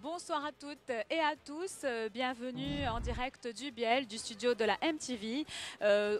Bonsoir à toutes et à tous, bienvenue en direct du Biel, du studio de la MTV,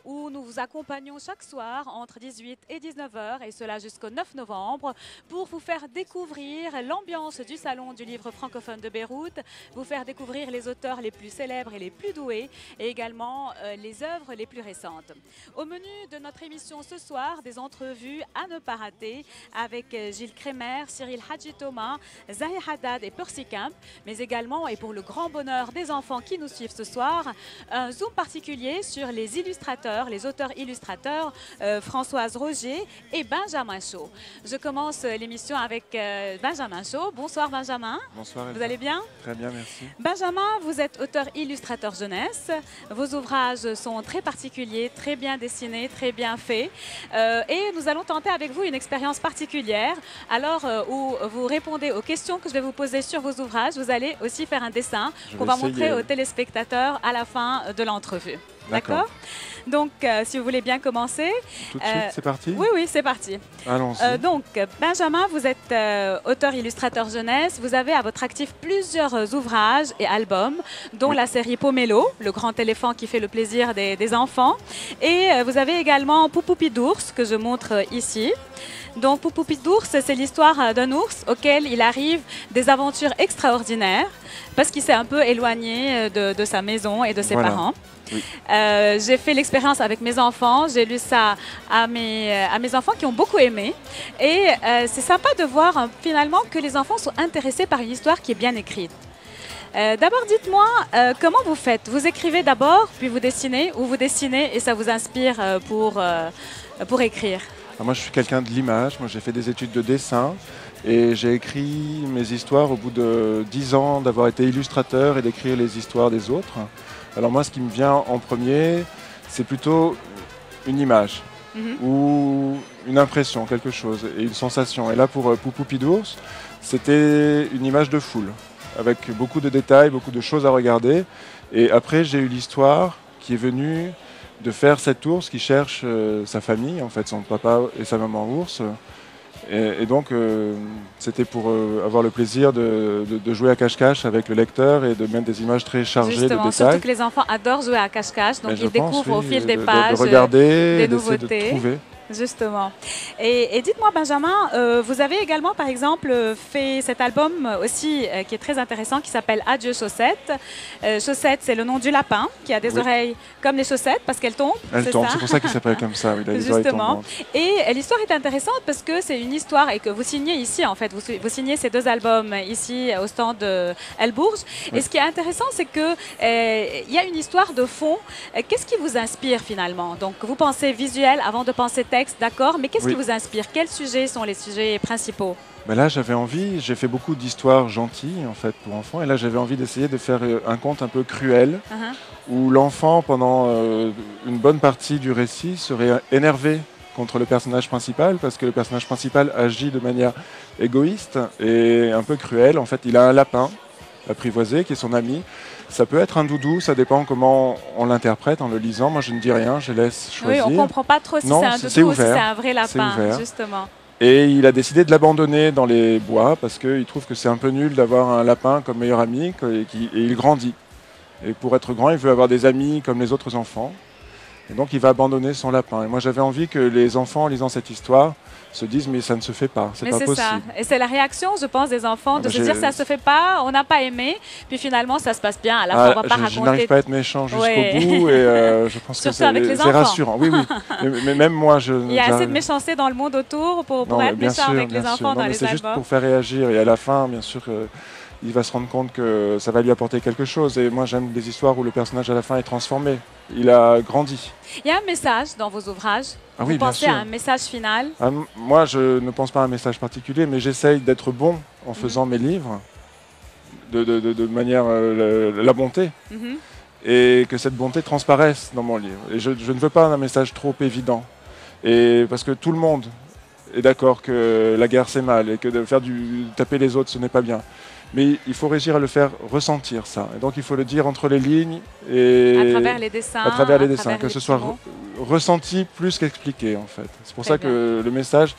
où nous vous accompagnons chaque soir entre 18 et 19 heures, et cela jusqu'au 9 novembre, pour vous faire découvrir l'ambiance du Salon du livre francophone de Beyrouth, vous faire découvrir les auteurs les plus célèbres et les plus doués, et également les œuvres les plus récentes. Au menu de notre émission ce soir, des entrevues à ne pas rater avec Gilles Crémer, Cyril Hadji Thomas, Zahi Haddad et Percy Camp, mais également, et pour le grand bonheur des enfants qui nous suivent ce soir, un zoom particulier sur les illustrateurs, les auteurs-illustrateurs Françoise Roger et Benjamin Chaud. Je commence l'émission avec Benjamin Chaud. Bonsoir Benjamin. Bonsoir Elsa. Vous allez bien? Très bien, merci. Benjamin, vous êtes auteur-illustrateur jeunesse. Vos ouvrages sont très particuliers, très bien dessinés, très bien faits. Et nous allons tenter avec vous une expérience particulière. Alors, où vous répondez aux questions que je vais vous poser sur vos ouvrages, vous allez aussi faire un dessin qu'on va montrer aux téléspectateurs à la fin de l'entrevue. D'accord? Donc, si vous voulez bien commencer. Tout de suite, c'est parti? Oui, oui, c'est parti. Allons-y. Donc, Benjamin, vous êtes auteur-illustrateur jeunesse. Vous avez à votre actif plusieurs ouvrages et albums, dont la série Pomelo, le grand éléphant qui fait le plaisir des enfants. Et vous avez également Poupoupi d'ours, que je montre ici. Donc, Poupoupi d'ours, c'est l'histoire d'un ours auquel il arrive des aventures extraordinaires parce qu'il s'est un peu éloigné de sa maison et de ses parents. Oui. J'ai fait l'expérience avec mes enfants, j'ai lu ça à mes enfants qui ont beaucoup aimé. Et c'est sympa de voir finalement que les enfants sont intéressés par une histoire qui est bien écrite. D'abord, dites-moi, comment vous faites? Vous écrivez d'abord, puis vous dessinez, ou vous dessinez et ça vous inspire pour écrire? Moi, je suis quelqu'un de l'image. Moi, j'ai fait des études de dessin et j'ai écrit mes histoires au bout de 10 ans d'avoir été illustrateur et d'écrire les histoires des autres. Alors moi, ce qui me vient en premier, c'est plutôt une image ou une impression, quelque chose, et une sensation. Et là, pour Poupoupi d'ours, c'était une image de foule, avec beaucoup de détails, beaucoup de choses à regarder. Et après, j'ai eu l'histoire qui est venue de faire cet ours qui cherche sa famille, en fait, son papa et sa maman ours. Et donc, c'était pour avoir le plaisir de jouer à cache-cache avec le lecteur et de mettre des images très chargées de détails. Surtout que les enfants adorent jouer à cache-cache, donc ils découvrent au fil des pages de regarder, des nouveautés. De trouver. Justement. Et dites-moi, Benjamin, vous avez également, par exemple, fait cet album aussi qui est très intéressant, qui s'appelle Adieu chaussettes. Chaussettes, c'est le nom du lapin qui a des oreilles comme les chaussettes parce qu'elles tombent. Elles tombent, c'est pour ça qu'il s'appelle comme ça. Oui, justement. Et l'histoire est intéressante parce que c'est une histoire et que vous signez ici, en fait. Vous signez ces deux albums ici au stand de El Bourj. Oui. Et ce qui est intéressant, c'est qu'il y a une histoire de fond. Qu'est-ce qui vous inspire finalement? Donc, vous pensez visuel avant de penser texte. D'accord, mais qu'est-ce qui vous inspire? Quels sujets sont les sujets principaux? Ben là, j'avais envie, j'ai fait beaucoup d'histoires gentilles en fait pour enfants, et là j'avais envie d'essayer de faire un conte un peu cruel, où l'enfant, pendant une bonne partie du récit, serait énervé contre le personnage principal, parce que le personnage principal agit de manière égoïste et un peu cruelle. En fait, il a un lapin apprivoisé qui est son ami. Ça peut être un doudou, ça dépend comment on l'interprète en le lisant. Moi, je ne dis rien, je laisse choisir. Oui, on ne comprend pas trop si c'est un doudou ou si c'est un vrai lapin, justement. Et il a décidé de l'abandonner dans les bois parce qu'il trouve que c'est un peu nul d'avoir un lapin comme meilleur ami et il grandit. Et pour être grand, il veut avoir des amis comme les autres enfants. Et donc, il va abandonner son lapin. Et moi, j'avais envie que les enfants, en lisant cette histoire, se disent mais ça ne se fait pas, c'est pas possible. Ça. Et c'est la réaction, je pense, des enfants de se dire ça se fait pas, on n'a pas aimé, puis finalement ça se passe bien. À la fin, on va pas raconter. Je n'arrive pas à être méchant jusqu'au bout et je pense que c'est rassurant. Oui, oui. mais même moi, il y a assez de méchanceté dans le monde autour pour être méchant avec les enfants dans les albums. C'est juste pour faire réagir et à la fin, bien sûr. Il va se rendre compte que ça va lui apporter quelque chose. Et moi, j'aime des histoires où le personnage, à la fin, est transformé. Il a grandi. Il y a un message dans vos ouvrages. Vous pensez à un message final? Moi, je ne pense pas à un message particulier, mais j'essaye d'être bon en faisant mes livres, de manière la bonté. Et que cette bonté transparaisse dans mon livre. Et je ne veux pas un message trop évident. Et parce que tout le monde est d'accord que la guerre, c'est mal et que de faire taper les autres, ce n'est pas bien. Mais il faut réussir à le faire ressentir, ça. Et donc il faut le dire entre les lignes et à travers les dessins, que ce soit ressenti plus qu'expliqué en fait. C'est pour ça que le message,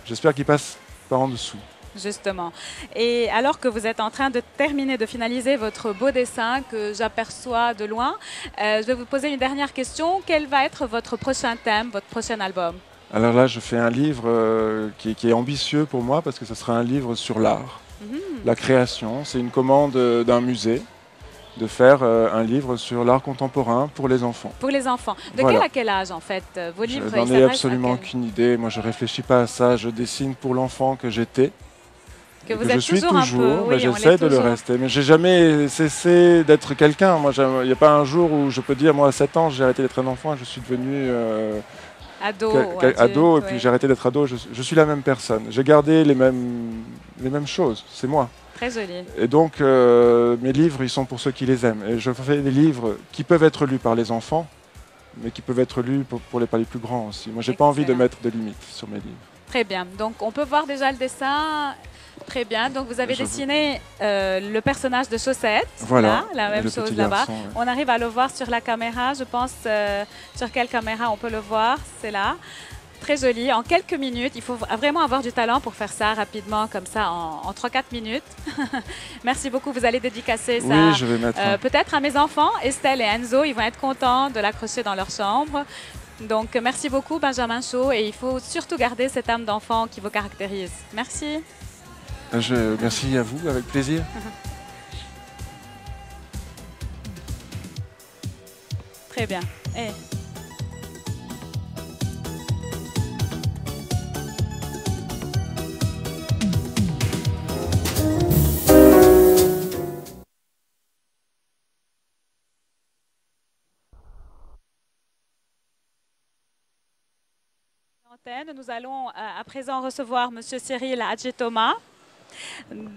j'espère qu'il passe par en dessous. Justement. Et alors que vous êtes en train de terminer, de finaliser votre beau dessin que j'aperçois de loin, je vais vous poser une dernière question. Quel va être votre prochain thème, votre prochain album? Alors là, je fais un livre qui est ambitieux pour moi parce que ce sera un livre sur l'art, la création. C'est une commande d'un musée de faire un livre sur l'art contemporain pour les enfants. Pour les enfants. De Voilà. quel à quel âge en fait vos livres? Je n'en ai absolument aucune idée. Moi, je ne réfléchis pas à ça. Je dessine pour l'enfant que j'étais. Que vous que êtes je suis toujours un toujours, peu. mais Oui, on j'essaie l'est de le toujours. rester. Mais j'ai jamais cessé d'être quelqu'un. Moi, il n'y a pas un jour où je peux dire, moi, à 7 ans, j'ai arrêté d'être un enfant et je suis devenu Ado, ado, et ouais. puis j'ai arrêté d'être ado. Je suis la même personne. J'ai gardé les mêmes choses. C'est moi. Très joli. Et donc, mes livres, ils sont pour ceux qui les aiment. Et je fais des livres qui peuvent être lus par les enfants, mais qui peuvent être lus par les plus grands aussi. Moi, j'ai pas envie de Excellent. mettre de limites sur mes livres. Très bien. Donc, on peut voir déjà le dessin. Très bien. Donc, vous avez dessiné le personnage de Chaussette. Voilà. Là, la même le chose petit là-bas. garçon, ouais. On arrive à le voir sur la caméra. Je pense sur quelle caméra on peut le voir. C'est là. Très joli. En quelques minutes. Il faut vraiment avoir du talent pour faire ça rapidement, comme ça, en 3-4 minutes. Merci beaucoup. Vous allez dédicacer ça. Oui, je vais mettre. Peut-être à mes enfants, Estelle et Enzo. Ils vont être contents de l'accrocher dans leur chambre. Donc, merci beaucoup, Benjamin Chaud. Et il faut surtout garder cette âme d'enfant qui vous caractérise. Merci. Merci à vous, avec plaisir. Très bien. Et... Nous allons à présent recevoir M. Cyril Adjetoma.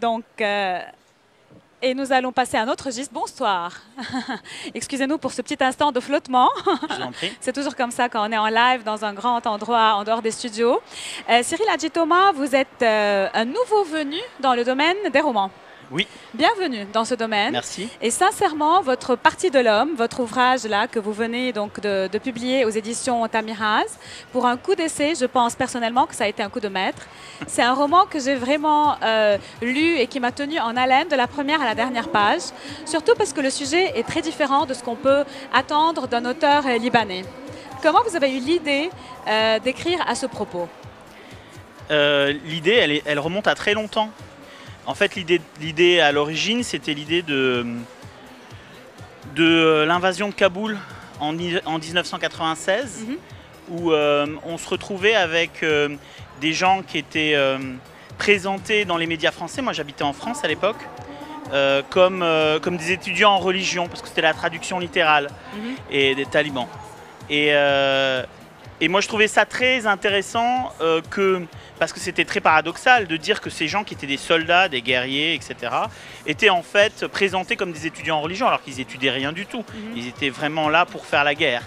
Donc, et nous allons passer à un autre registre. Bonsoir. Excusez-nous pour ce petit instant de flottement. Je vous en prie. C'est toujours comme ça quand on est en live dans un grand endroit en dehors des studios. Cyril Adjetoma, vous êtes un nouveau venu dans le domaine des romans. Oui. Bienvenue dans ce domaine. Merci. Et sincèrement, votre Partie de l'homme, votre ouvrage là que vous venez donc de publier aux éditions Tamiraz, pour un coup d'essai, je pense personnellement que ça a été un coup de maître. C'est un roman que j'ai vraiment lu et qui m'a tenu en haleine de la première à la dernière page, surtout parce que le sujet est très différent de ce qu'on peut attendre d'un auteur libanais. Comment vous avez eu l'idée d'écrire à ce propos? L'idée, elle remonte à très longtemps. En fait, l'idée à l'origine, c'était l'idée de l'invasion de Kaboul en 1996, où on se retrouvait avec des gens qui étaient présentés dans les médias français. Moi, j'habitais en France à l'époque, comme des étudiants en religion, parce que c'était la traduction littérale et des talibans. Et moi, je trouvais ça très intéressant parce que c'était très paradoxal de dire que ces gens qui étaient des soldats, des guerriers, etc., étaient en fait présentés comme des étudiants en religion, alors qu'ils n'étudiaient rien du tout. Ils étaient vraiment là pour faire la guerre.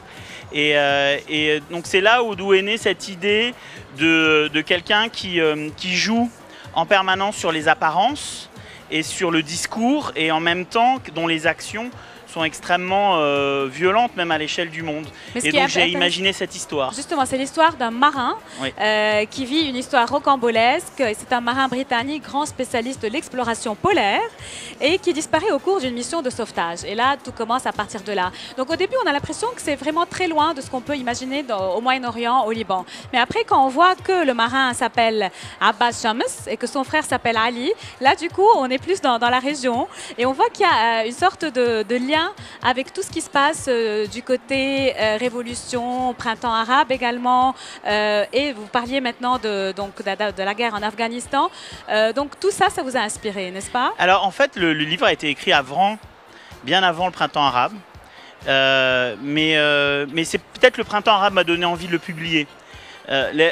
Et donc c'est là d'où est née cette idée de quelqu'un qui joue en permanence sur les apparences et sur le discours, et en même temps dont les actions sont extrêmement violentes, même à l'échelle du monde. Et donc j'ai imaginé cette histoire. Justement, c'est l'histoire d'un marin qui vit une histoire rocambolesque. C'est un marin britannique, grand spécialiste de l'exploration polaire, et qui disparaît au cours d'une mission de sauvetage. Et là, tout commence à partir de là. Donc au début, on a l'impression que c'est vraiment très loin de ce qu'on peut imaginer au Moyen-Orient, au Liban. Mais après, quand on voit que le marin s'appelle Abbas Shams et que son frère s'appelle Ali, là, du coup, on est plus dans la région. Et on voit qu'il y a une sorte de lien avec tout ce qui se passe du côté révolution, printemps arabe également, et vous parliez maintenant de la guerre en Afghanistan. Donc tout ça, ça vous a inspiré, n'est-ce pas? Alors en fait, le livre a été écrit bien avant le printemps arabe, mais c'est peut-être le printemps arabe m'a donné envie de le publier.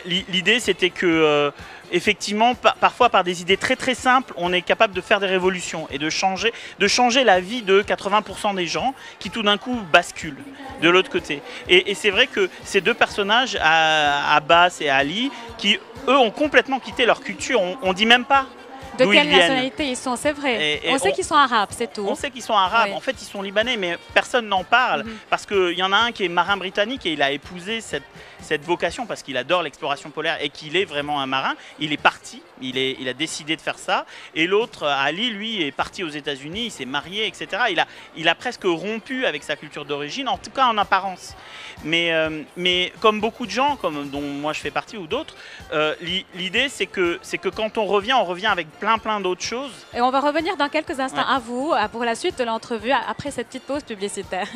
L'idée, c'était que effectivement, parfois par des idées très très simples, on est capable de faire des révolutions et de changer la vie de 80% des gens qui tout d'un coup basculent de l'autre côté. Et c'est vrai que ces deux personnages, Abbas et Ali, qui eux ont complètement quitté leur culture, on dit même pas de quelle nationalité ils sont, c'est vrai. On sait qu'ils sont arabes, c'est tout. On sait qu'ils sont arabes. Oui. En fait, ils sont libanais, mais personne n'en parle parce qu'il y en a un qui est marin britannique et il a épousé cette vocation parce qu'il adore l'exploration polaire et qu'il est vraiment un marin. Il est parti, Il a décidé de faire ça. Et l'autre, Ali, lui, est parti aux États-Unis, il s'est marié, etc. Il a presque rompu avec sa culture d'origine, en tout cas en apparence. Mais comme beaucoup de gens, comme dont moi je fais partie ou d'autres, l'idée c'est que quand on revient avec plein d'autres choses. Et on va revenir dans quelques instants à vous pour la suite de l'entrevue après cette petite pause publicitaire.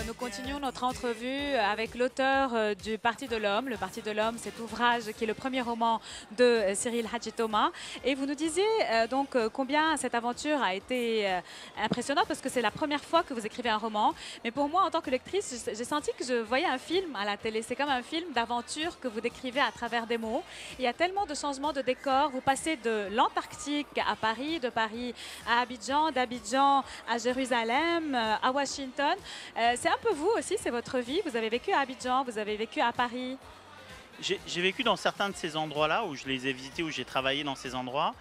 Nous continuons notre entrevue avec l'auteur du Parti de l'Homme. Le Parti de l'Homme, cet ouvrage qui est le premier roman de Cyril Hadji Thomas. Et vous nous disiez donc combien cette aventure a été impressionnante parce que c'est la première fois que vous écrivez un roman. Mais pour moi, en tant que lectrice, j'ai senti que je voyais un film à la télé. C'est comme un film d'aventure que vous décrivez à travers des mots. Il y a tellement de changements de décor. Vous passez de l'Antarctique à Paris, de Paris à Abidjan, d'Abidjan à Jérusalem, à Washington. C'est un peu vous aussi, c'est votre vie. Vous avez vécu à Abidjan, vous avez vécu à Paris. J'ai vécu dans certains de ces endroits-là où je les ai visités, où j'ai travaillé dans ces endroits.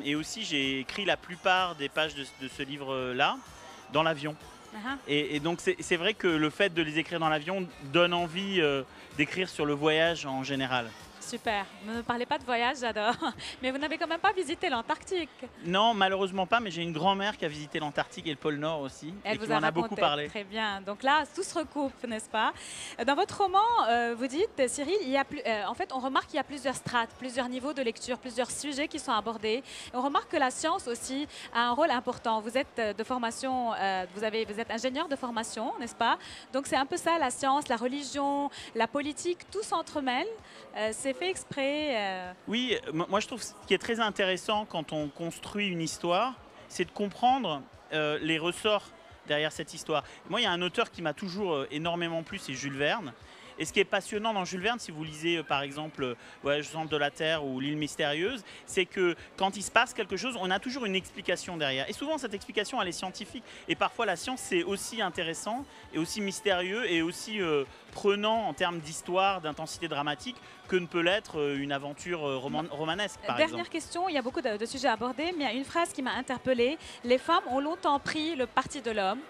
Et aussi, j'ai écrit la plupart des pages de ce livre-là dans l'avion. Et donc, c'est vrai que le fait de les écrire dans l'avion donne envie d'écrire sur le voyage en général. Super. Ne me parlez pas de voyage, j'adore. Mais vous n'avez quand même pas visité l'Antarctique. Non, malheureusement pas, mais j'ai une grand-mère qui a visité l'Antarctique et le pôle Nord aussi. Elle et qui vous m'en a beaucoup parlé. Très bien. Donc là, tout se recoupe, n'est-ce pas? Dans votre roman, vous dites, Cyril, en fait, on remarque qu'il y a plusieurs strates, plusieurs niveaux de lecture, plusieurs sujets qui sont abordés. Et on remarque que la science aussi a un rôle important. Vous êtes de formation, vous êtes ingénieur de formation, n'est-ce pas? Donc c'est un peu ça, la science, la religion, la politique, tout s'entremêle. C'est fait exprès. Oui, moi je trouve ce qui est très intéressant quand on construit une histoire, c'est de comprendre les ressorts derrière cette histoire. Moi, il y a un auteur qui m'a toujours énormément plu, c'est Jules Verne. Et ce qui est passionnant dans Jules Verne, si vous lisez par exemple Voyage au centre de la Terre ou L'île mystérieuse, c'est que quand il se passe quelque chose, on a toujours une explication derrière. Et souvent, cette explication, elle est scientifique. Et parfois, la science, c'est aussi intéressant et aussi mystérieux et aussi prenant en termes d'histoire, d'intensité dramatique, que ne peut l'être une aventure romanesque, par exemple. Dernière question, il y a beaucoup de sujets abordés, mais il y a une phrase qui m'a interpellée. Les femmes ont longtemps pris le Parti de l'Homme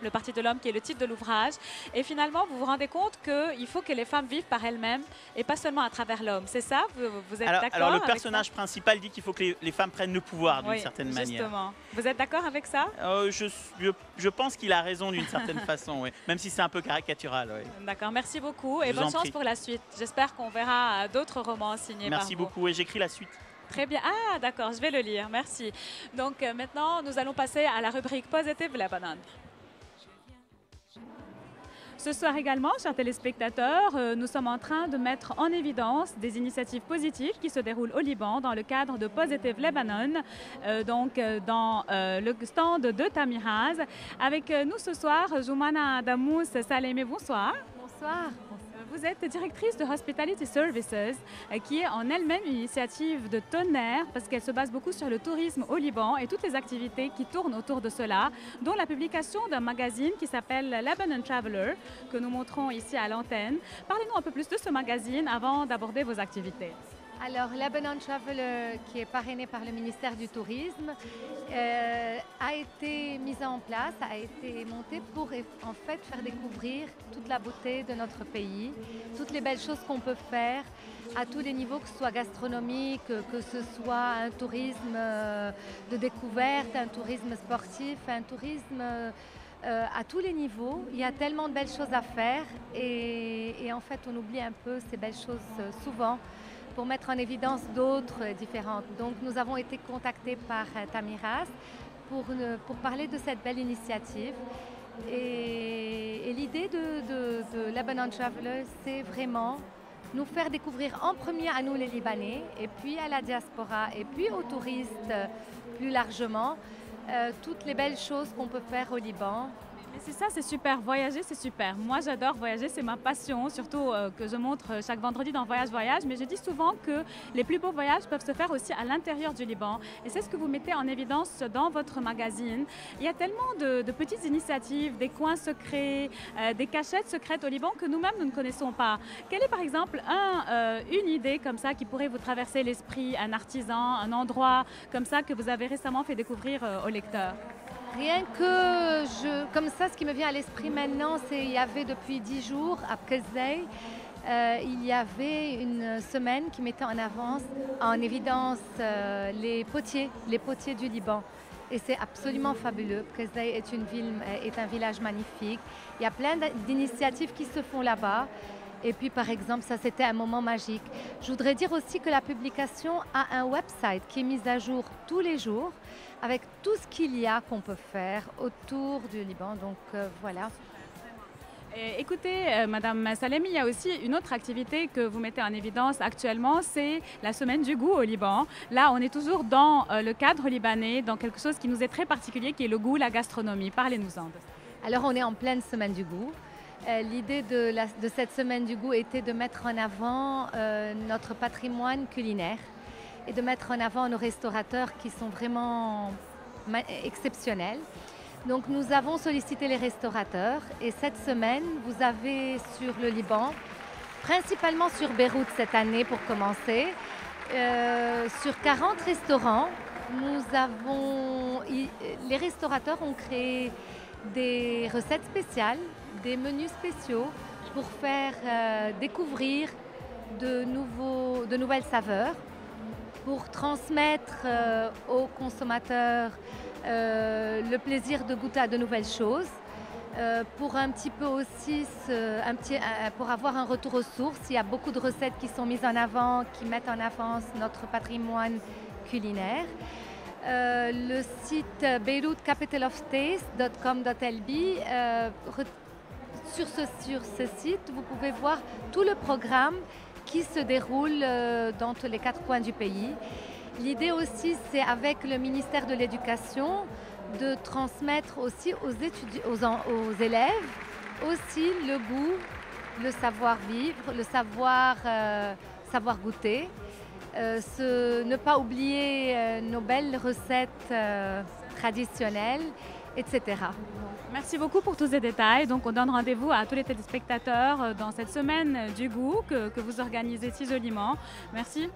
qui est le titre de l'ouvrage. Et finalement, vous vous rendez compte qu'il faut que les femmes vivent par elles-mêmes et pas seulement à travers l'homme. C'est ça? Vous êtes d'accord? Alors le personnage principal dit qu'il faut que les femmes prennent le pouvoir d'une certaine manière. Justement. Vous êtes d'accord avec ça? Je pense qu'il a raison d'une certaine façon, oui. Même si c'est un peu caricatural. Oui. D'accord, merci beaucoup et bonne chance pour la suite. J'espère qu'on verra d'autres romans signés par vous. Merci beaucoup et j'écris la suite. Très bien. Ah, d'accord, je vais le lire. Merci. Donc maintenant, nous allons passer à la rubrique Positive Lebanon. Ce soir également, chers téléspectateurs, nous sommes en train de mettre en évidence des initiatives positives qui se déroulent au Liban dans le cadre de Positive Lebanon, dans le stand de Tamiraz. Avec nous ce soir, Joumana Damous Salemé, bonsoir. Bonsoir. Vous êtes directrice de Hospitality Services, qui est en elle-même une initiative de tonnerre parce qu'elle se base beaucoup sur le tourisme au Liban et toutes les activités qui tournent autour de cela, dont la publication d'un magazine qui s'appelle Lebanon Traveler, que nous montrons ici à l'antenne. Parlez-nous un peu plus de ce magazine avant d'aborder vos activités. Alors, Lebanon Traveler, qui est parrainé par le ministère du Tourisme, a été mise en place, a été montée pour en fait faire découvrir toute la beauté de notre pays, toutes les belles choses qu'on peut faire à tous les niveaux, que ce soit gastronomique, que ce soit un tourisme de découverte, un tourisme sportif, un tourisme à tous les niveaux. Il y a tellement de belles choses à faire et en fait on oublie un peu ces belles choses souvent pour mettre en évidence d'autres différentes. Donc nous avons été contactés par Tamiraz pour parler de cette belle initiative. Et l'idée de Lebanon Traveler, c'est vraiment nous faire découvrir en premier à nous les Libanais, et puis à la diaspora, et puis aux touristes plus largement, toutes les belles choses qu'on peut faire au Liban Mais c'est ça, c'est super. Voyager, c'est super. Moi, j'adore voyager, c'est ma passion, surtout que je montre chaque vendredi dans Voyage Voyage. Mais je dis souvent que les plus beaux voyages peuvent se faire aussi à l'intérieur du Liban. Et c'est ce que vous mettez en évidence dans votre magazine. Il y a tellement de petites initiatives, des coins secrets, des cachettes secrètes au Liban que nous-mêmes, nous ne connaissons pas. Quelle est par exemple une idée comme ça qui pourrait vous traverser l'esprit, un artisan, un endroit comme ça que vous avez récemment fait découvrir aux lecteurs? Rien que comme ça, ce qui me vient à l'esprit maintenant, c'est il y avait depuis 10 jours à Pkesday, il y avait une semaine qui mettait en évidence les potiers du Liban. Et c'est absolument fabuleux. Pkesday est un village magnifique. Il y a plein d'initiatives qui se font là-bas. Et puis, par exemple, ça, c'était un moment magique. Je voudrais dire aussi que la publication a un website qui est mis à jour tous les jours avec tout ce qu'il y a qu'on peut faire autour du Liban. Donc, voilà. Écoutez, Madame Salemi, il y a aussi une autre activité que vous mettez en évidence actuellement, c'est la semaine du goût au Liban. Là, on est toujours dans le cadre libanais, dans quelque chose qui nous est très particulier, qui est le goût, la gastronomie. Parlez-nous-en. Alors, on est en pleine semaine du goût. L'idée de cette semaine du goût était de mettre en avant notre patrimoine culinaire et de mettre en avant nos restaurateurs qui sont vraiment exceptionnels. Donc nous avons sollicité les restaurateurs et cette semaine, vous avez sur le Liban, principalement sur Beyrouth cette année pour commencer, sur 40 restaurants, les restaurateurs ont créé des recettes spéciales, des menus spéciaux pour faire découvrir de nouvelles saveurs, pour transmettre aux consommateurs le plaisir de goûter à de nouvelles choses, pour un petit peu aussi pour avoir un retour aux sources. Il y a beaucoup de recettes qui sont mises en avant, qui mettent en avant notre patrimoine culinaire. Le site beirutcapitaloftaste.com.lb, sur ce site, vous pouvez voir tout le programme qui se déroule dans tous les 4 coins du pays. L'idée aussi, c'est avec le ministère de l'Éducation de transmettre aussi aux élèves aussi le goût, le savoir-vivre, le savoir goûter. Ne pas oublier nos belles recettes traditionnelles, etc. Merci beaucoup pour tous ces détails. Donc, on donne rendez-vous à tous les téléspectateurs dans cette semaine du goût que vous organisez si joliment. Merci.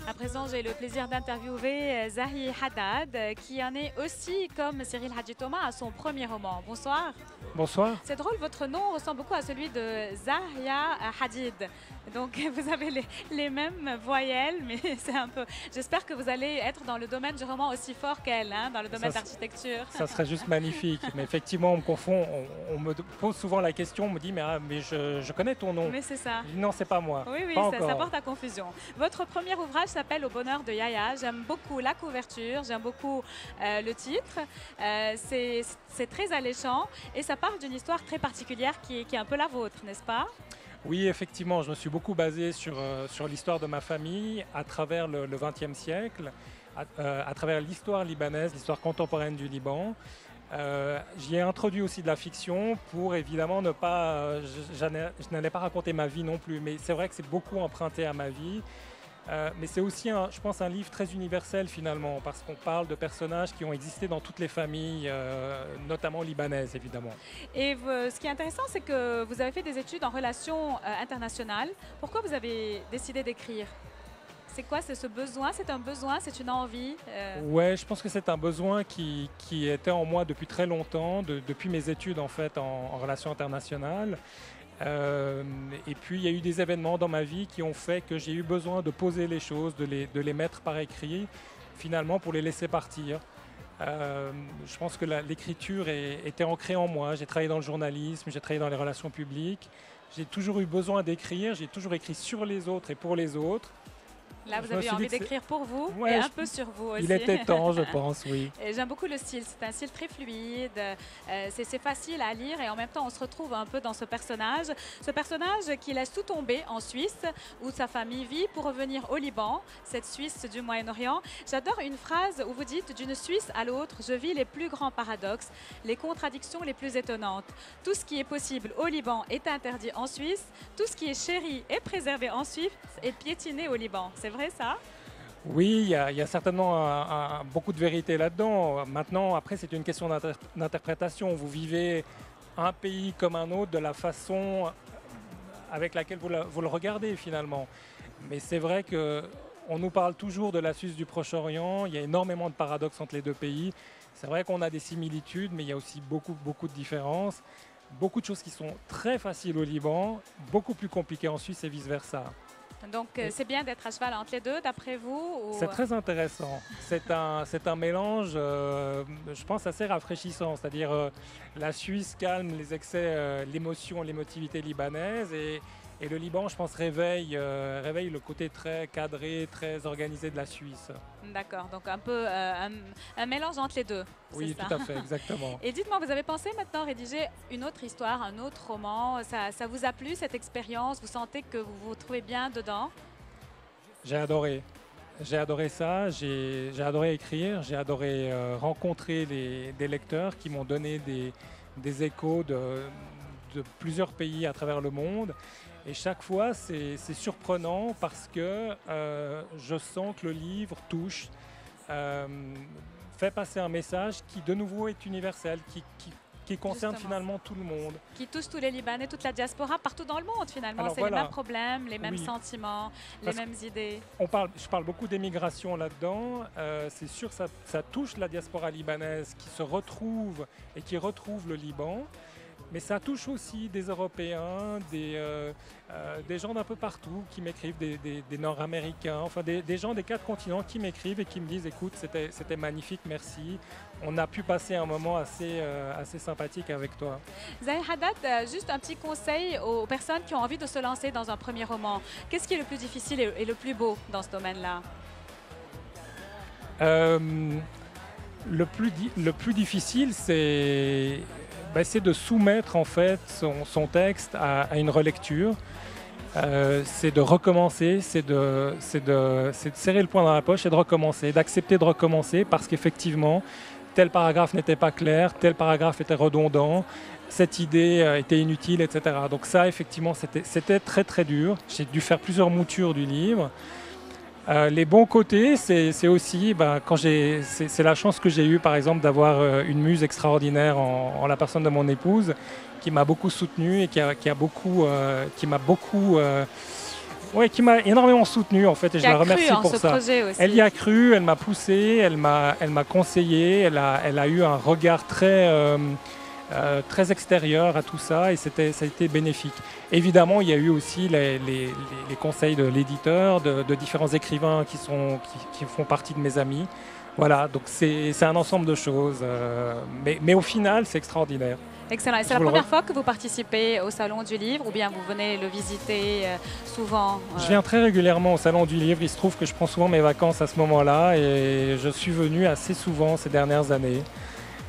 À présent, j'ai le plaisir d'interviewer Zahi Haddad, qui en est aussi, comme Cyril Hadji Thomas, à son premier roman. Bonsoir. Bonsoir. C'est drôle, votre nom ressemble beaucoup à celui de Zahia Hadid. Donc, vous avez les mêmes voyelles, mais c'est un peu... J'espère que vous allez être dans le domaine du roman aussi fort qu'elle, hein, dans le domaine d'architecture. Ça serait juste magnifique. Mais effectivement, on me confond. On me pose souvent la question, on me dit, mais je connais ton nom. Mais c'est ça. Non, c'est pas moi. Oui, pas ça porte à confusion. Votre premier ouvrage s'appelle Au bonheur de Yaya. J'aime beaucoup la couverture, j'aime beaucoup le titre. C'est très alléchant et ça parle d'une histoire très particulière qui est un peu la vôtre, n'est-ce pas ? Oui, effectivement, je me suis beaucoup basé sur l'histoire de ma famille à travers le XXe siècle, à travers l'histoire libanaise, l'histoire contemporaine du Liban. J'y ai introduit aussi de la fiction pour évidemment ne pas... je n'allais pas raconter ma vie non plus, mais c'est vrai que c'est beaucoup emprunté à ma vie. Mais c'est aussi, je pense, un livre très universel finalement, parce qu'on parle de personnages qui ont existé dans toutes les familles, notamment libanaises évidemment. Et ce qui est intéressant, c'est que vous avez fait des études en relations internationales. Pourquoi vous avez décidé d'écrire ? C'est quoi, c'est ce besoin ? C'est un besoin ? C'est une envie ? Ouais, je pense que c'est un besoin qui était en moi depuis très longtemps, depuis mes études en fait en relations internationales. Et puis il y a eu des événements dans ma vie qui ont fait que j'ai eu besoin de poser les choses, de les mettre par écrit, finalement pour les laisser partir. Je pense que l'écriture était ancrée en moi. J'ai travaillé dans le journalisme, j'ai travaillé dans les relations publiques. J'ai toujours eu besoin d'écrire, j'ai toujours écrit sur les autres et pour les autres. Là, vous avez envie d'écrire pour vous ouais, et un peu sur vous aussi. Il était temps, je pense, oui. J'aime beaucoup le style. C'est un style très fluide. C'est facile à lire et en même temps, on se retrouve un peu dans ce personnage. Ce personnage qui laisse tout tomber en Suisse, où sa famille vit, pour revenir au Liban, cette Suisse du Moyen-Orient. J'adore une phrase où vous dites « D'une Suisse à l'autre, je vis les plus grands paradoxes, les contradictions les plus étonnantes. Tout ce qui est possible au Liban est interdit en Suisse. Tout ce qui est chéri et préservé en Suisse est piétiné au Liban. » C'est vrai ça? Oui, il y a certainement beaucoup de vérité là-dedans. Maintenant, après, c'est une question d'interprétation. Vous vivez un pays comme un autre de la façon avec laquelle vous le regardez finalement. Mais c'est vrai qu'on nous parle toujours de la Suisse du Proche-Orient. Il y a énormément de paradoxes entre les deux pays. C'est vrai qu'on a des similitudes, mais il y a aussi beaucoup de différences. Beaucoup de choses qui sont très faciles au Liban, beaucoup plus compliquées en Suisse et vice-versa. Donc, c'est bien d'être à cheval entre les deux, d'après vous ou... C'est très intéressant. C'est un mélange, je pense, assez rafraîchissant. C'est-à-dire, la Suisse calme les excès, l'émotion, l'émotivité libanaise. Et le Liban, je pense, réveille le côté très cadré, très organisé de la Suisse. D'accord, donc un peu un mélange entre les deux. Oui, tout à fait, exactement. Et dites-moi, vous avez pensé maintenant rédiger une autre histoire, un autre roman. Ça vous a plu cette expérience? Vous sentez que vous vous trouvez bien dedans? J'ai adoré. J'ai adoré ça, j'ai adoré écrire, j'ai adoré rencontrer des lecteurs qui m'ont donné des échos de plusieurs pays à travers le monde. Et chaque fois, c'est surprenant parce que je sens que le livre touche, fait passer un message qui, de nouveau, est universel, qui concerne finalement tout le monde. Qui touche tous les Libanais, toute la diaspora, partout dans le monde finalement. C'est voilà. Les mêmes problèmes, les mêmes sentiments, les mêmes idées. Je parle beaucoup d'émigration là-dedans. C'est sûr que ça touche la diaspora libanaise qui se retrouve et qui retrouve le Liban. Mais ça touche aussi des Européens, des gens d'un peu partout qui m'écrivent, des Nord-Américains, enfin des gens des 4 continents qui m'écrivent et qui me disent « Écoute, c'était magnifique, merci. On a pu passer un moment assez sympathique avec toi. » Zahir Haddad, juste un petit conseil aux personnes qui ont envie de se lancer dans un premier roman. Qu'est-ce qui est le plus difficile et le plus beau dans ce domaine-là? Le plus difficile, c'est de soumettre en fait son texte à une relecture. C'est de recommencer, c'est de serrer le poing dans la poche et de recommencer, d'accepter de recommencer parce qu'effectivement, tel paragraphe n'était pas clair, tel paragraphe était redondant, cette idée était inutile, etc. Donc ça, effectivement, c'était très très dur. J'ai dû faire plusieurs moutures du livre. Les bons côtés, c'est aussi, c'est la chance que j'ai eue, par exemple, d'avoir une muse extraordinaire en la personne de mon épouse, qui m'a beaucoup soutenu et qui m'a énormément soutenu en fait, et je la remercie pour ça. Elle y a cru, elle m'a poussé, elle m'a conseillé, elle a eu un regard très extérieur à tout ça et ça a été bénéfique. Évidemment, il y a eu aussi les conseils de l'éditeur, de différents écrivains qui font partie de mes amis. Voilà, donc c'est un ensemble de choses, mais au final, c'est extraordinaire. Excellent. Et c'est la première fois que vous participez au Salon du Livre ou bien vous venez le visiter souvent? Je viens très régulièrement au Salon du Livre. Il se trouve que je prends souvent mes vacances à ce moment-là et je suis venu assez souvent ces dernières années.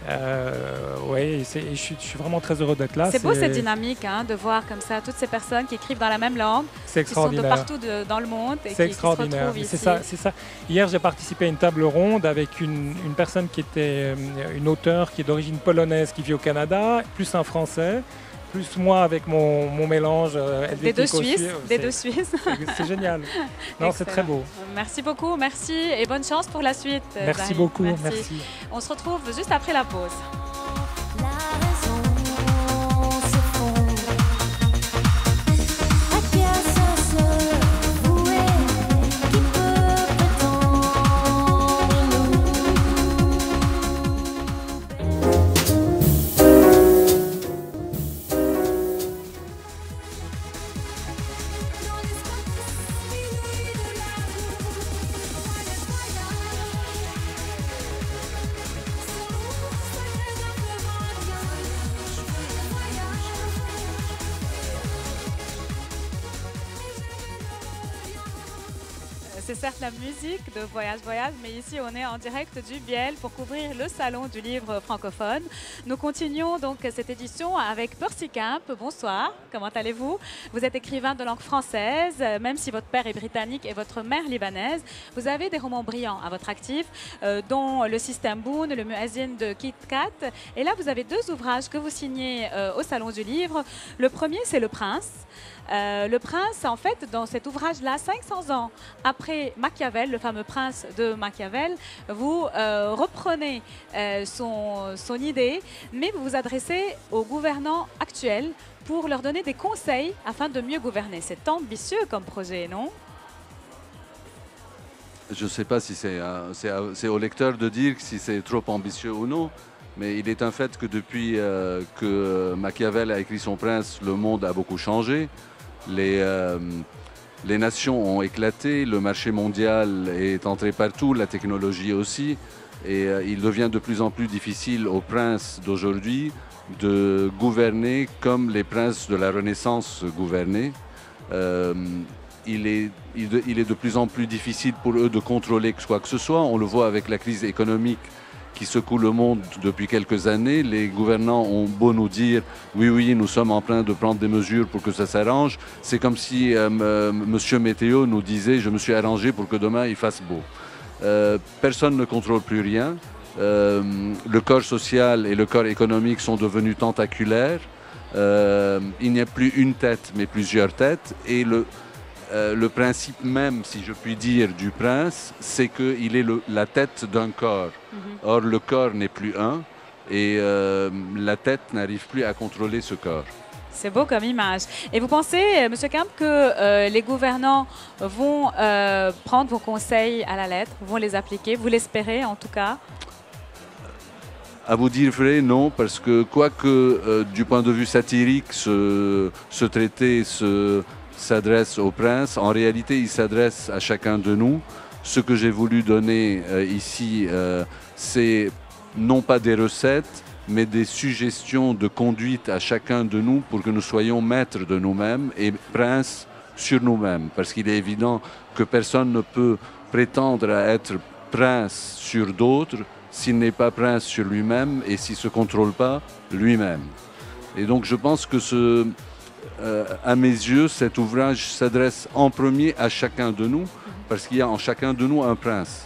Je suis vraiment très heureux d'être là. C'est beau cette dynamique, de voir comme ça toutes ces personnes qui écrivent dans la même langue, qui sont de partout dans le monde et qui se retrouvent ici. C'est ça. Hier, j'ai participé à une table ronde avec une personne qui était une auteure qui est d'origine polonaise qui vit au Canada, plus un Français, plus moi avec mon mélange des deux Suisses. C'est génial. Non, c'est très beau. Merci beaucoup, merci et bonne chance pour la suite. Merci beaucoup, merci. On se retrouve juste après la pause. C'est certes la musique de Voyage Voyage, mais ici on est en direct du Biel pour couvrir le salon du livre francophone. Nous continuons donc cette édition avec Percy Camp. Bonsoir, comment allez-vous? Vous êtes écrivain de langue française, même si votre père est britannique et votre mère libanaise. Vous avez des romans brillants à votre actif, dont Le Système Boone, Le Muezzin de Kit Kat. Et là, vous avez deux ouvrages que vous signez au salon du livre. Le premier, c'est Le Prince. Le Prince, en fait, dans cet ouvrage-là, 500 ans après Machiavel, le fameux prince de Machiavel, vous reprenez son idée, mais vous vous adressez aux gouvernants actuels pour leur donner des conseils afin de mieux gouverner. C'est ambitieux comme projet, non? Je ne sais pas si c'est au lecteur de dire si c'est trop ambitieux ou non, mais il est un fait que depuis que Machiavel a écrit son Prince, le monde a beaucoup changé. Les nations ont éclaté, le marché mondial est entré partout, la technologie aussi, et il devient de plus en plus difficile aux princes d'aujourd'hui de gouverner comme les princes de la Renaissance gouvernaient. Il est de plus en plus difficile pour eux de contrôler quoi que ce soit. On le voit avec la crise économique qui secoue le monde depuis quelques années. Les gouvernants ont beau nous dire « oui, oui, nous sommes en train de prendre des mesures pour que ça s'arrange ». C'est comme si Monsieur Météo nous disait « je me suis arrangé pour que demain il fasse beau ». Personne ne contrôle plus rien. Le corps social et le corps économique sont devenus tentaculaires. Il n'y a plus une tête, mais plusieurs têtes. Et le principe même, si je puis dire, du prince, c'est qu'il est la tête d'un corps. Or, le corps n'est plus un et la tête n'arrive plus à contrôler ce corps. C'est beau comme image. Et vous pensez, M. Camp, que les gouvernants vont prendre vos conseils à la lettre, vont les appliquer? Vous l'espérez en tout cas? À vous dire vrai, non, parce que quoique du point de vue satirique, ce traité s'adresse au prince, en réalité il s'adresse à chacun de nous. Ce que j'ai voulu donner ici, c'est non pas des recettes, mais des suggestions de conduite à chacun de nous pour que nous soyons maîtres de nous-mêmes et princes sur nous-mêmes. Parce qu'il est évident que personne ne peut prétendre à être prince sur d'autres s'il n'est pas prince sur lui-même et s'il ne se contrôle pas lui-même. Et donc je pense que à mes yeux, cet ouvrage s'adresse en premier à chacun de nous, parce qu'il y a en chacun de nous un prince.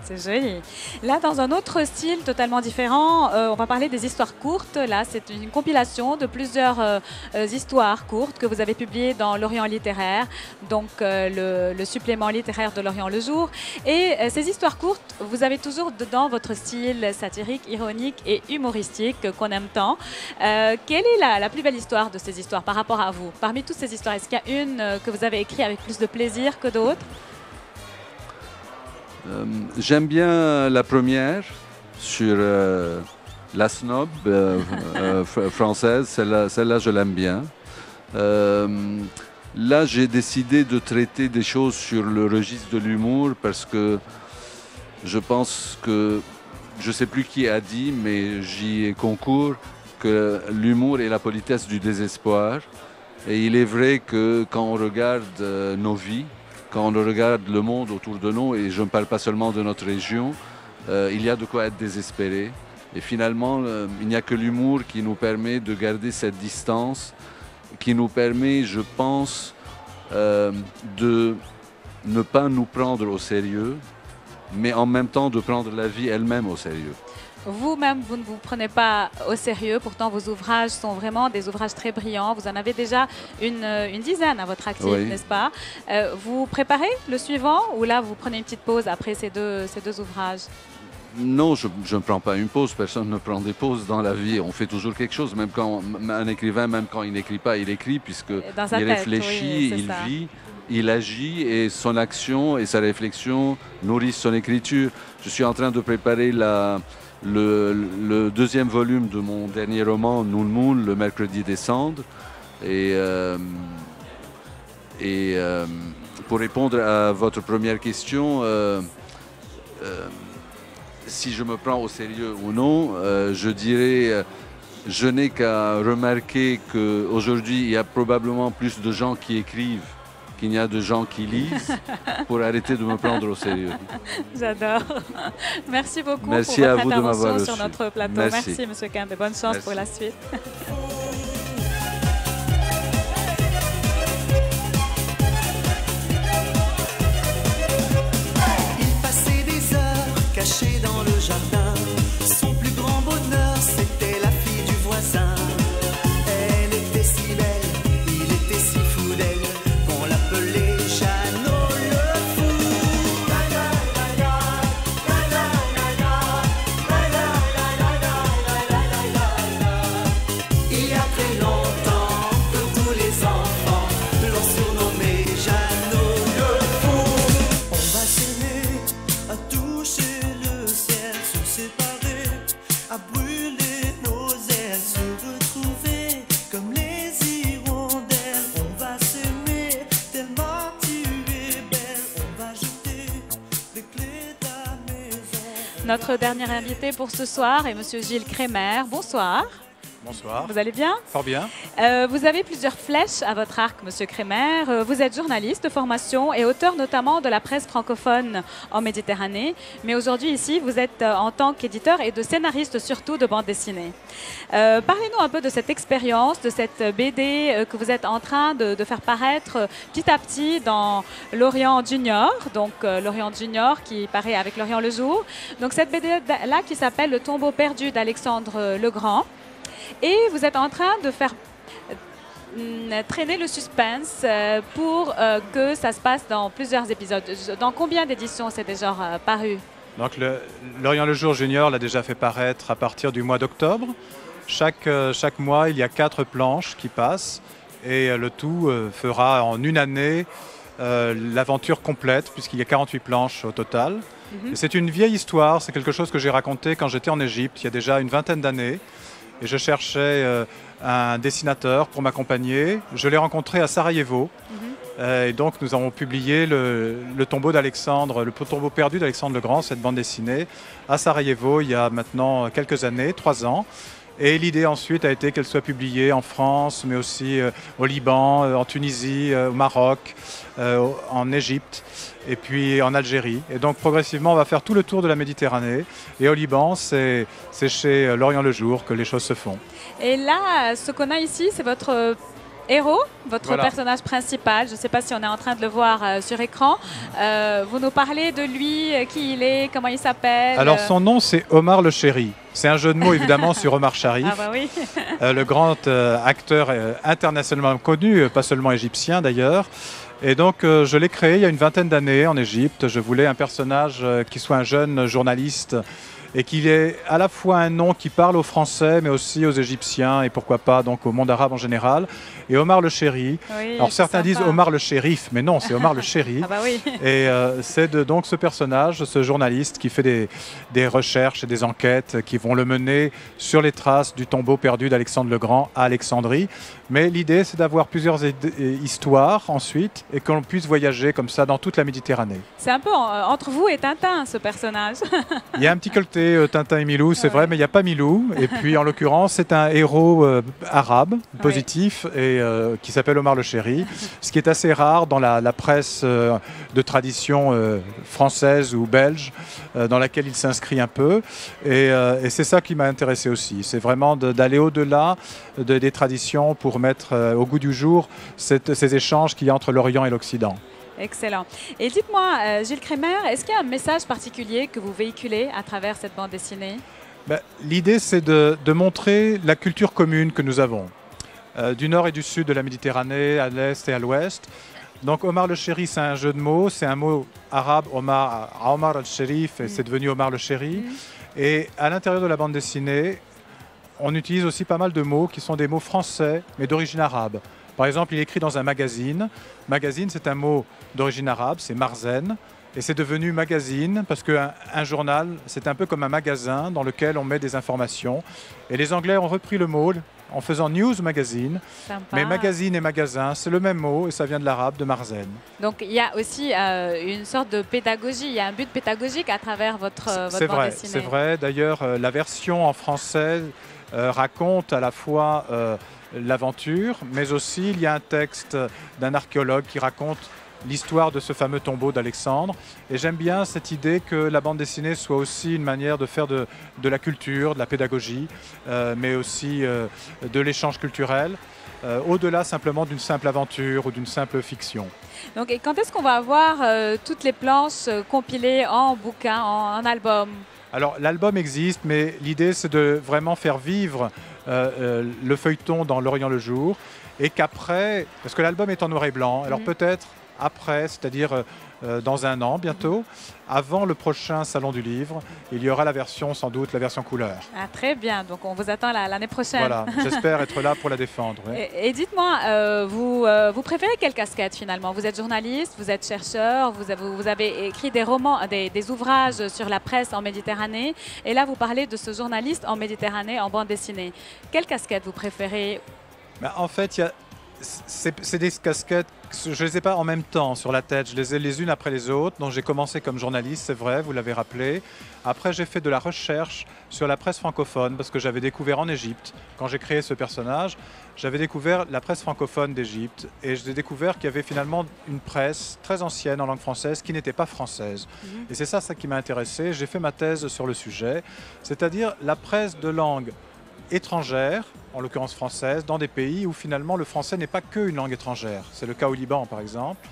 C'est joli. Là, dans un autre style totalement différent, on va parler des histoires courtes. Là, c'est une compilation de plusieurs histoires courtes que vous avez publiées dans l'Orient littéraire, donc le supplément littéraire de l'Orient le jour. Et ces histoires courtes, vous avez toujours dedans votre style satirique, ironique et humoristique qu'on aime tant. Quelle est la plus belle histoire de ces histoires par rapport à vous? Parmi toutes ces histoires, est-ce qu'il y a une que vous avez écrite avec plus de plaisir que d'autres? J'aime bien la première sur la snob française, celle-là je l'aime bien. Là j'ai décidé de traiter des choses sur le registre de l'humour parce que je pense que, je ne sais plus qui a dit, mais j'y concours, que l'humour est la politesse du désespoir. Et il est vrai que quand on regarde nos vies, quand on regarde le monde autour de nous, et je ne parle pas seulement de notre région, il y a de quoi être désespéré. Et finalement, il n'y a que l'humour qui nous permet de garder cette distance, qui nous permet, je pense, de ne pas nous prendre au sérieux, mais en même temps de prendre la vie elle-même au sérieux. Vous-même, vous ne vous prenez pas au sérieux, pourtant vos ouvrages sont vraiment des ouvrages très brillants. Vous en avez déjà une dizaine à votre actif, oui, n'est-ce pas? Vous préparez le suivant ou là vous prenez une petite pause après ces deux ouvrages? Non, je ne prends pas une pause, personne ne prend des pauses dans la vie. On fait toujours quelque chose, même quand un écrivain, même quand il n'écrit pas, il écrit puisqu'il réfléchit, oui, il vit. Il agit et son action et sa réflexion nourrissent son écriture. Je suis en train de préparer le deuxième volume de mon dernier roman, Noon Moon, le mercredi des cendres. Et pour répondre à votre première question, si je me prends au sérieux ou non, je dirais, je n'ai qu'à remarquer qu'aujourd'hui, il y a probablement plus de gens qui écrivent qu'il y a de gens qui lisent pour arrêter de me prendre au sérieux. J'adore. Merci beaucoup Merci pour à votre vous de m'avoir intervention sur reçu. notre plateau. Merci. Merci, Monsieur Kemp, et bonne chance Merci. pour la suite. Il passait des heures cachées dans le jardin. Son plus grand bonheur, c'était la fille du voisin. Elle était si belle, il était si fou d'elle, qu'on l'appelait Jeannot le fou. Il y a très longtemps que tous les enfants l'ont surnommé Jeannot le fou. On va s'aimer, à toucher le ciel, se séparer, à brûler nos ailes, se retrouver comme les hirondelles. On va s'aimer tellement tu es belle, on va jeter les clés de la maison. Notre dernier invité pour ce soir est Monsieur Gilles Crémer. Bonsoir. Bonsoir, Vous allez bien? fort bien. Vous avez plusieurs flèches à votre arc, Monsieur Crémer. Vous êtes journaliste de formation et auteur notamment de la presse francophone en Méditerranée. Mais aujourd'hui, ici, vous êtes en tant qu'éditeur et de scénariste surtout de bande dessinée. Parlez-nous un peu de cette expérience, de cette BD que vous êtes en train de faire paraître petit à petit dans l'Orient Junior. Donc, l'Orient Junior qui paraît avec l'Orient le jour. Donc, cette BD-là qui s'appelle Le tombeau perdu d'Alexandre le Grand. Et vous êtes en train de faire traîner le suspense pour que ça se passe dans plusieurs épisodes. Dans combien d'éditions c'est déjà paru? Donc l'Orient le jour junior l'a déjà fait paraître à partir du mois d'octobre. Chaque mois, il y a 4 planches qui passent et le tout fera en une année l'aventure complète puisqu'il y a 48 planches au total. Et c'est une vieille histoire, c'est quelque chose que j'ai raconté quand j'étais en Égypte il y a déjà une vingtaine d'années. Et je cherchais un dessinateur pour m'accompagner. Je l'ai rencontré à Sarajevo. Et donc nous avons publié le tombeau d'Alexandre, le tombeau perdu d'Alexandre le Grand, cette bande dessinée, à Sarajevo il y a maintenant quelques années, 3 ans. Et l'idée ensuite a été qu'elle soit publiée en France, mais aussi au Liban, en Tunisie, au Maroc, en Égypte et puis en Algérie. Et donc progressivement, on va faire tout le tour de la Méditerranée. Et au Liban, c'est chez l'Orient le jour que les choses se font. Et là, ce qu'on a ici, c'est votre héros, votre Voilà. personnage principal. Je ne sais pas si on est en train de le voir sur écran. Vous nous parlez de lui, qui il est, comment il s'appelle. Alors son nom, c'est Omar le Chéri. C'est un jeu de mots évidemment sur Omar Sharif. Ah bah oui. Le grand acteur internationalement connu, pas seulement égyptien d'ailleurs. Et donc je l'ai créé il y a une vingtaine d'années en Égypte. Je voulais un personnage qui soit un jeune journaliste et qu'il ait à la fois un nom qui parle aux Français mais aussi aux Égyptiens et pourquoi pas donc au monde arabe en général. Et Omar le Chéri. Oui, Alors certains sympa. disent Omar le Shérif, mais non, c'est Omar le Chéri. Ah bah oui. Et c'est donc ce personnage, ce journaliste qui fait des recherches et des enquêtes qui vont le mener sur les traces du tombeau perdu d'Alexandre le Grand à Alexandrie. Mais l'idée, c'est d'avoir plusieurs histoires ensuite et qu'on puisse voyager comme ça dans toute la Méditerranée. C'est un peu entre vous et Tintin, ce personnage. Il y a un petit côté Tintin et Milou, c'est vrai, mais il n'y a pas Milou. Et puis en l'occurrence, c'est un héros arabe, positif, et qui s'appelle Omar le Chéri, ce qui est assez rare dans la presse de tradition française ou belge, dans laquelle il s'inscrit un peu. Et c'est ça qui m'a intéressé aussi. C'est vraiment d'aller au-delà des traditions pour mettre au goût du jour ces échanges qu'il y a entre l'Orient et l'Occident. Excellent. Et dites-moi, Gilles Crémer, est-ce qu'il y a un message particulier que vous véhiculez à travers cette bande dessinée? L'idée, c'est de montrer la culture commune que nous avons, du nord et du sud de la Méditerranée, à l'est et à l'ouest. Donc Omar le Chéri, c'est un jeu de mots, c'est un mot arabe, Omar al-Sherif, et c'est devenu Omar le Chéri. Et à l'intérieur de la bande dessinée, on utilise aussi pas mal de mots qui sont des mots français, mais d'origine arabe. Par exemple, il est écrit dans un magazine. Magazine, c'est un mot d'origine arabe, c'est marzen. Et c'est devenu magazine parce qu'un journal, c'est un peu comme un magasin dans lequel on met des informations. Et les Anglais ont repris le mot en faisant news magazine. Sympa. Mais magazine et magasin, c'est le même mot et ça vient de l'arabe, de marzen. Donc il y a aussi une sorte de pédagogie, il y a un but pédagogique à travers votre C'est bande vrai, dessinée. c'est vrai. D'ailleurs, la version en français raconte à la fois l'aventure, mais aussi il y a un texte d'un archéologue qui raconte l'histoire de ce fameux tombeau d'Alexandre. Et j'aime bien cette idée que la bande dessinée soit aussi une manière de faire de la culture, de la pédagogie, mais aussi de l'échange culturel, au-delà simplement d'une simple aventure ou d'une simple fiction. Donc, et quand est-ce qu'on va avoir toutes les planches compilées en bouquin, en album? Alors l'album existe, mais l'idée c'est de vraiment faire vivre le feuilleton dans L'Orient le jour, et qu'après, parce que l'album est en noir et blanc, alors peut-être après, c'est-à-dire dans un an bientôt, avant le prochain Salon du Livre, il y aura la version, sans doute, la version couleur. Ah, très bien, donc on vous attend l'année prochaine. Voilà, j'espère être là pour la défendre. Oui. Et dites-moi, vous préférez quelle casquette finalement? Vous êtes journaliste, vous êtes chercheur, vous avez écrit des romans, des ouvrages sur la presse en Méditerranée, et là vous parlez de ce journaliste en Méditerranée en bande dessinée. Quelle casquette vous préférez? Ben, en fait, c'est des casquettes, je ne les ai pas en même temps sur la tête, je les ai les unes après les autres. Donc j'ai commencé comme journaliste, c'est vrai, vous l'avez rappelé. Après j'ai fait de la recherche sur la presse francophone parce que j'avais découvert en Égypte, quand j'ai créé ce personnage, j'avais découvert la presse francophone d'Égypte et j'ai découvert qu'il y avait finalement une presse très ancienne en langue française qui n'était pas française. Et c'est ça qui m'a intéressé. J'ai fait ma thèse sur le sujet, c'est-à-dire la presse de langue étrangère, en l'occurrence française, dans des pays où finalement le français n'est pas qu'une langue étrangère. C'est le cas au Liban par exemple.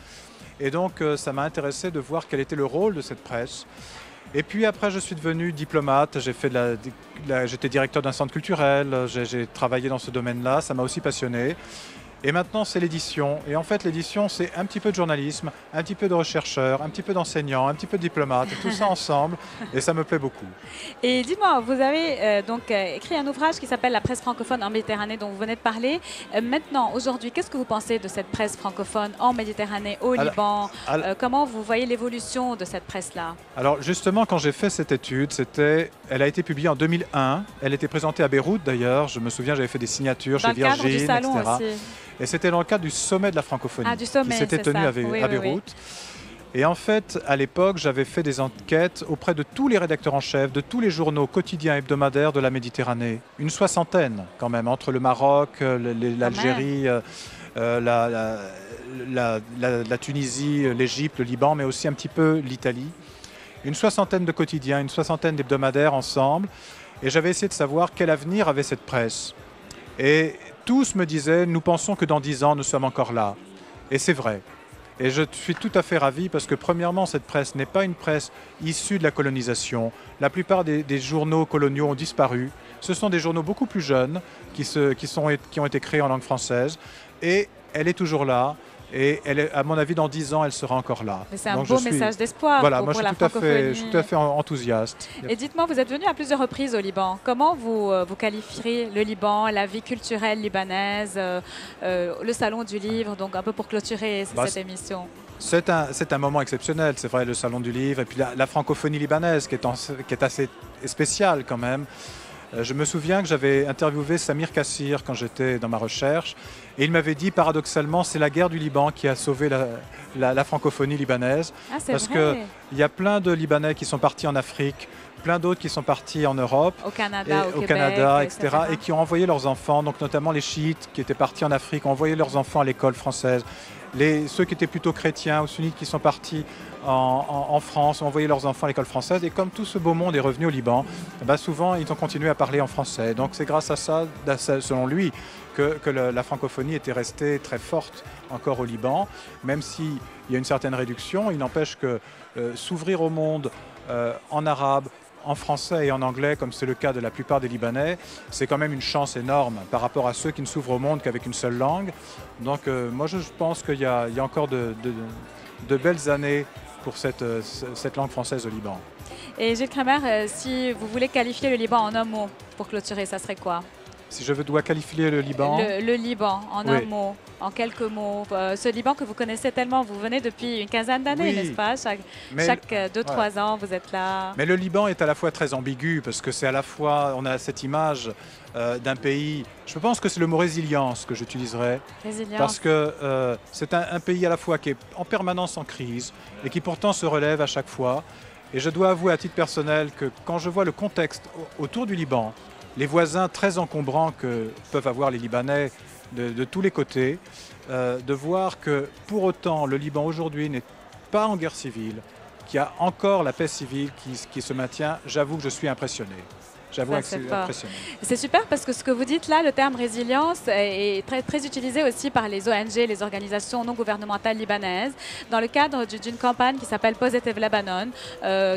Et donc ça m'a intéressé de voir quel était le rôle de cette presse. Et puis après je suis devenu diplomate, j'étais directeur d'un centre culturel, j'ai travaillé dans ce domaine-là, ça m'a aussi passionné. Et maintenant, c'est l'édition. Et en fait, l'édition, c'est un petit peu de journalisme, un petit peu de chercheur, un petit peu d'enseignant, un petit peu de diplomate, tout ça ensemble. Et ça me plaît beaucoup. Et dites-moi, vous avez donc écrit un ouvrage qui s'appelle La presse francophone en Méditerranée, dont vous venez de parler. Maintenant, aujourd'hui, qu'est-ce que vous pensez de cette presse francophone en Méditerranée, au Liban? Comment vous voyez l'évolution de cette presse-là? Alors, justement, quand j'ai fait cette étude, elle a été publiée en 2001. Elle était présentée à Beyrouth, d'ailleurs. Je me souviens, j'avais fait des signatures chez Virgin, du salon etc. Aussi. Et c'était dans le cadre du sommet de la francophonie qui s'était tenu à Beyrouth. Oui. Et en fait, à l'époque, j'avais fait des enquêtes auprès de tous les rédacteurs en chef, de tous les journaux quotidiens hebdomadaires de la Méditerranée. Une soixantaine quand même, entre le Maroc, l'Algérie, la Tunisie, l'Égypte, le Liban, mais aussi un petit peu l'Italie. Une soixantaine de quotidiens, une soixantaine d'hebdomadaires ensemble. Et j'avais essayé de savoir quel avenir avait cette presse. Et tous me disaient, nous pensons que dans 10 ans, nous sommes encore là. Et c'est vrai. Et je suis tout à fait ravi parce que premièrement, cette presse n'est pas une presse issue de la colonisation. La plupart des journaux coloniaux ont disparu. Ce sont des journaux beaucoup plus jeunes qui ont été créés en langue française. Et elle est toujours là. Et elle est, à mon avis, dans 10 ans, elle sera encore là. C'est un beau message d'espoir pour la francophonie. Je suis tout à fait enthousiaste. Et dites-moi, vous êtes venu à plusieurs reprises au Liban. Comment vous qualifieriez le Liban, la vie culturelle libanaise, le salon du livre, donc un peu pour clôturer cette émission? C'est un moment exceptionnel, c'est vrai, le salon du livre, et puis la francophonie libanaise qui est assez spéciale quand même. Je me souviens que j'avais interviewé Samir Kassir quand j'étais dans ma recherche et il m'avait dit paradoxalement c'est la guerre du Liban qui a sauvé la francophonie libanaise. Parce qu'il y a plein de Libanais qui sont partis en Afrique, plein d'autres qui sont partis en Europe, au Canada, au Canada, etc. et qui ont envoyé leurs enfants, donc notamment les chiites qui étaient partis en Afrique, ont envoyé leurs enfants à l'école française. Ceux qui étaient plutôt chrétiens ou sunnites qui sont partis en France ont envoyé leurs enfants à l'école française. Et comme tout ce beau monde est revenu au Liban, souvent ils ont continué à parler en français. Donc c'est grâce à ça, selon lui, que la francophonie était restée très forte encore au Liban. Même s'il y a une certaine réduction, il n'empêche que s'ouvrir au monde en arabe, en français et en anglais, comme c'est le cas de la plupart des Libanais, c'est quand même une chance énorme par rapport à ceux qui ne s'ouvrent au monde qu'avec une seule langue. Donc moi je pense qu'il y a encore de belles années pour cette langue française au Liban. Et Gilles Kremer, si vous voulez qualifier le Liban en un mot pour clôturer, ça serait quoi? Si je dois qualifier le Liban, Le Liban, en Oui. un mot, en quelques mots. Ce Liban que vous connaissez tellement, vous venez depuis une quinzaine d'années, Oui. n'est-ce pas? Mais- Chaque 2-3 ans, vous êtes là. mais le Liban est à la fois très ambigu parce que c'est à la fois, on a cette image d'un pays, je pense que c'est le mot résilience que j'utiliserais, Résilience. parce que c'est un pays à la fois qui est en permanence en crise et qui pourtant se relève à chaque fois. Et je dois avouer à titre personnel que quand je vois le contexte autour du Liban, les voisins très encombrants que peuvent avoir les Libanais de tous les côtés, de voir que pour autant le Liban aujourd'hui n'est pas en guerre civile, qu'il y a encore la paix civile qui se maintient, j'avoue que je suis impressionné. J'avoue Ça, que c'est c'est fort. impressionnant. C'est super parce que ce que vous dites là, le terme résilience est très, très utilisé aussi par les ONG, les organisations non gouvernementales libanaises, dans le cadre d'une campagne qui s'appelle Positive Lebanon,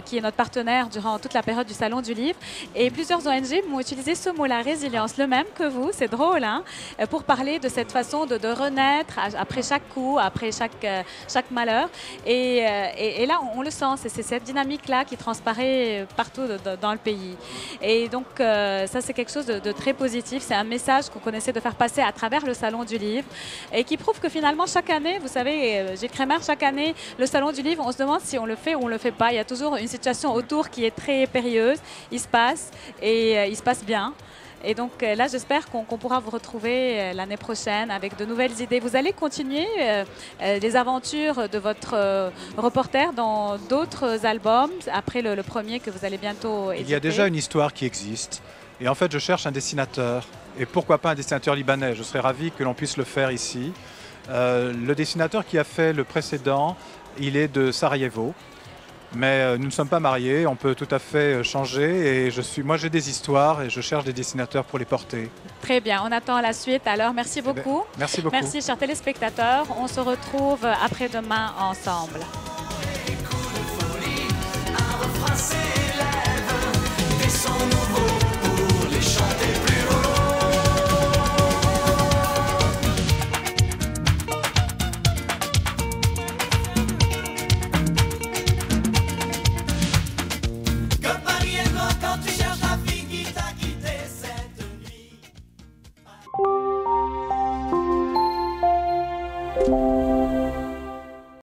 qui est notre partenaire durant toute la période du Salon du Livre. Et plusieurs ONG m'ont utilisé ce mot-là, résilience, le même que vous, c'est drôle, hein, pour parler de cette façon de renaître après chaque coup, après chaque malheur. Et là, on le sent, c'est cette dynamique-là qui transparaît partout dans le pays. Et donc, ça, c'est quelque chose de très positif. C'est un message qu'on essaie de faire passer à travers le Salon du Livre et qui prouve que finalement, chaque année, vous savez, Gilles Crémer, chaque année, le Salon du Livre, on se demande si on le fait ou on ne le fait pas. Il y a toujours une situation autour qui est très périlleuse. Il se passe et il se passe bien. Et donc là, j'espère qu'on pourra vous retrouver l'année prochaine avec de nouvelles idées. Vous allez continuer les aventures de votre reporter dans d'autres albums, après le premier que vous allez bientôt éditer. Il y a déjà une histoire qui existe. Et en fait, je cherche un dessinateur. Et pourquoi pas un dessinateur libanais? Je serais ravi que l'on puisse le faire ici. Le dessinateur qui a fait le précédent, il est de Sarajevo. Mais nous ne sommes pas mariés, on peut tout à fait changer. Et moi, j'ai des histoires et je cherche des dessinateurs pour les porter. Très bien, on attend la suite. Alors, merci beaucoup. Merci beaucoup. Merci, chers téléspectateurs. On se retrouve après-demain ensemble.